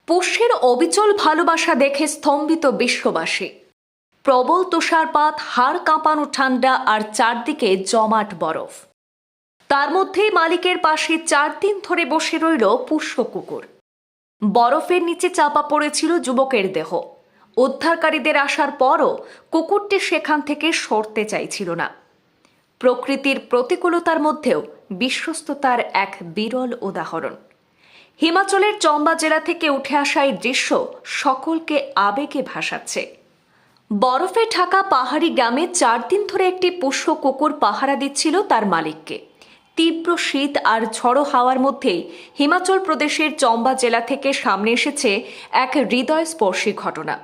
পোষ্যের অবিচল ভালোবাসা দেখে স্তম্ভিত বিশ্ববাসী। প্রবল তুষারপাত, হাড় কাঁপানো ঠান্ডা আর চারদিকে জমাট বরফ। তার মধ্যেই মালিকের পাশে 4 দিন ধরে বসে রইল পোষ্য কুকুর। বরফের নিচে চাপা পড়েছিল যুবকের দেহ। উদ্ধারকারীদের আসার পরও কুকুরটি সেখান থেকে সরতে চাইছিল না। প্রকৃতির প্রতিকূলতার মধ্যেও বিশ্বস্ততার এক বিরল উদাহরণ। হিমাচলের চম্বা জেলা থেকে উঠে আসা এই দৃশ্য সকলকে আবেগে ভাসাচ্ছে। বরফে ঢাকা পাহাড়ি গ্রামে 4 দিন ধরে একটি পোষ্য কুকুর পাহারা দিচ্ছিল তার মালিককে। তীব্র শীত আর ঝড়ো হাওয়ার মধ্যেই হিমাচল প্রদেশের চম্বা জেলা থেকে সামনে এসেছে এক হৃদয়স্পর্শী ঘটনা।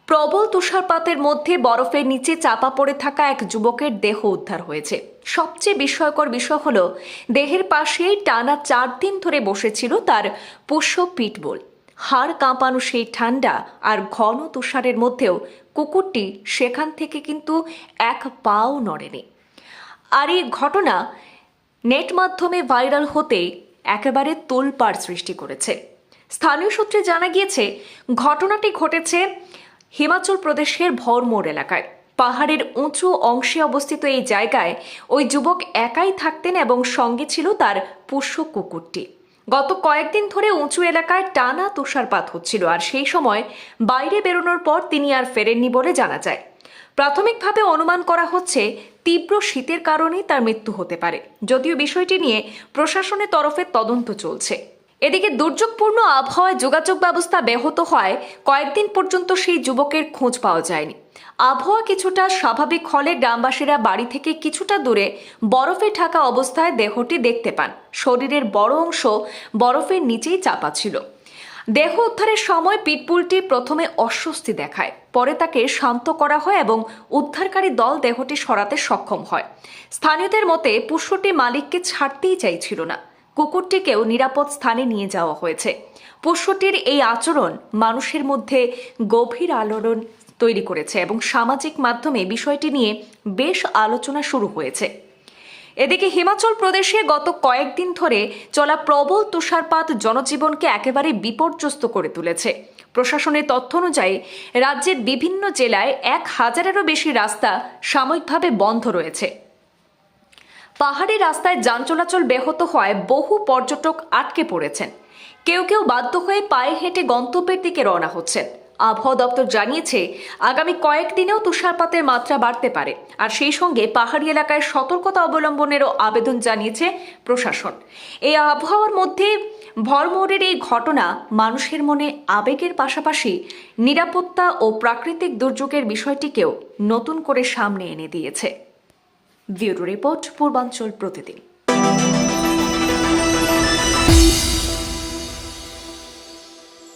প্রবল তুষারপাতের মধ্যে বরফের নিচে চাপা পড়ে থাকা এক যুবকের দেহ উদ্ধার হয়েছে। সবচেয়ে বিস্ময়কর বিষয় হলো, দেহের পাশেই টানা 4 দিন ধরে বসেছিল তার পোষ্য পিটবুল। হাড় কাঁপানো সেই ঠান্ডা আর ঘন তুষারের মধ্যেও কুকুরটি সেখান থেকে কিন্তু এক পাও নড়েনি। আর এই ঘটনা নেট মাধ্যমে ভাইরাল হতে একেবারে তোলপাড় সৃষ্টি করেছে। স্থানীয় সূত্রে জানা গিয়েছে, ঘটনাটি ঘটেছে হিমাচল প্রদেশের ভরমোর এলাকায়। পাহাড়ের উঁচু অংশে অবস্থিত এই জায়গায় ওই যুবক একাই থাকতেন এবং সঙ্গে ছিল তার পোষ্য কুকুরটি। গত কয়েকদিন ধরে উঁচু এলাকায় টানা তুষারপাত হচ্ছিল, আর সেই সময় বাইরে বেরোনোর পর তিনি আর ফেরেননি বলে জানা যায়। প্রাথমিকভাবে অনুমান করা হচ্ছে তীব্র শীতের কারণেই তার মৃত্যু হতে পারে, যদিও বিষয়টি নিয়ে প্রশাসনের তরফে তদন্ত চলছে। এদিকে দুর্যোগপূর্ণ আবহাওয়ায় যোগাযোগ ব্যবস্থা ব্যাহত হয় কয়েকদিন পর্যন্ত সেই যুবকের খোঁজ পাওয়া যায়নি। আবহাওয়া কিছুটা স্বাভাবিক হলে গ্রামবাসীরা বাড়ি থেকে কিছুটা দূরে বরফে ঢাকা অবস্থায় দেহটি দেখতে পান। শরীরের বড় অংশ বরফের নিচেই চাপা ছিল। দেহ উদ্ধারের সময় পিটবুলটি প্রথমে অস্বস্তি দেখায়, পরে তাকে শান্ত করা হয় এবং উদ্ধারকারী দল দেহটি সরাতে সক্ষম হয়। স্থানীয়দের মতে পোষ্যটি মালিককে ছাড়তেই চাইছিল না। কুকুরটিকেও নিরাপদ স্থানে নিয়ে যাওয়া হয়েছে। পোষ্যটির এই আচরণ মানুষের মধ্যে গভীর আলোড়ন তৈরি করেছে এবং সামাজিক মাধ্যমে বিষয়টি নিয়ে বেশ আলোচনা শুরু হয়েছে। এদিকে হিমাচল প্রদেশে গত কয়েকদিন ধরে চলা প্রবল তুষারপাত জনজীবনকে একেবারে বিপর্যস্ত করে তুলেছে। প্রশাসনের তথ্য অনুযায়ী রাজ্যের বিভিন্ন জেলায় 1000-এরও বেশি রাস্তা সাময়িকভাবে বন্ধ রয়েছে। পাহাড়ি রাস্তায় যান চলাচল ব্যাহত হওয়ায় বহু পর্যটক আটকে পড়েছেন। কেউ কেউ বাধ্য হয়ে পায়ে হেঁটে গন্তব্যের দিকে রওনা হচ্ছেন। আবহাওয়া দপ্তর জানিয়েছে, আগামী কয়েকদিনেও তুষারপাতের মাত্রা বাড়তে পারে, আর সেই সঙ্গে পাহাড়ি এলাকায় সতর্কতা অবলম্বনেরও আবেদন জানিয়েছে প্রশাসন। এই আবহাওয়ার মধ্যে ভরমোরের এই ঘটনা মানুষের মনে আবেগের পাশাপাশি নিরাপত্তা ও প্রাকৃতিক দুর্যোগের বিষয়টিকেও নতুন করে সামনে এনে দিয়েছে। ব্যুরো রিপোর্ট, পূর্বাঞ্চল প্রতিদিন।